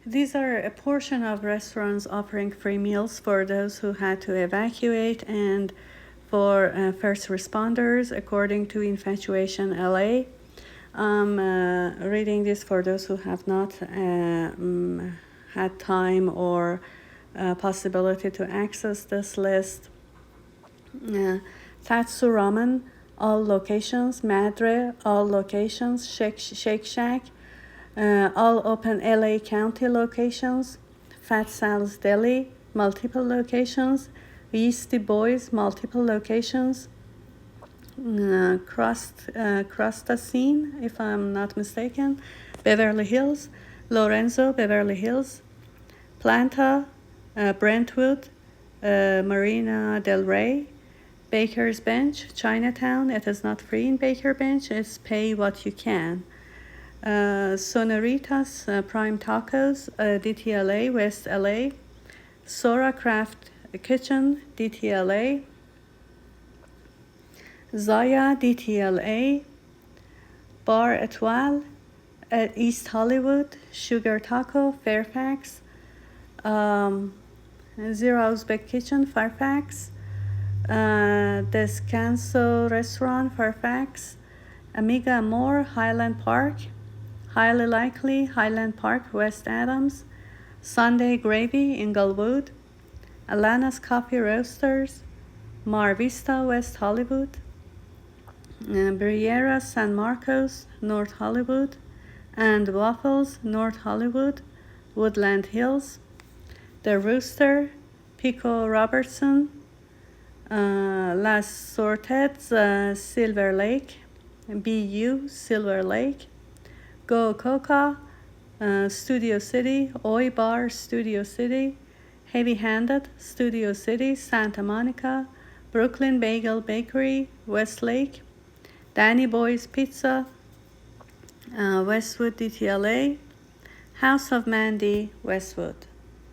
These are a portion of restaurants offering free meals for those who had to evacuate and for first responders, according to Infatuation LA. I'm reading this for those who have not had time or possibility to access this list. Tatsu Ramen, all locations. Madre, all locations. Shake Shack, all open LA County locations. Fat Sal's Deli, multiple locations. Yeasty Boys, multiple locations. Crustacine, if I'm not mistaken. Beverly Hills. Lorenzo, Beverly Hills. Planta, Brentwood, Marina Del Rey. Baker's Bench, Chinatown. It is not free in Baker Bench. It's pay what you can. Sonoritas, Prime Tacos, DTLA, West LA. Sora Craft Kitchen, DTLA. Zaya, DTLA. Bar Etoile, East Hollywood. Sugar Taco, Fairfax. Zero Uzbek Kitchen, Fairfax. Descanso Restaurant, Fairfax. Amiga Amor, Highland Park. Highly Likely, Highland Park, West Adams. Sunday Gravy, Inglewood. Alana's Coffee Roasters, Mar Vista, West Hollywood. Briera, San Marcos, North Hollywood. And Waffles, North Hollywood. Woodland Hills. The Rooster, Pico Robertson. Las Sortets, Silver Lake. BU, Silver Lake. Go Coca, Studio City. Oi Bar, Studio City. Heavy Handed, Studio City. Santa Monica. Brooklyn Bagel Bakery, Westlake. Danny Boy's Pizza, Westwood DTLA. House of Mandy, Westwood.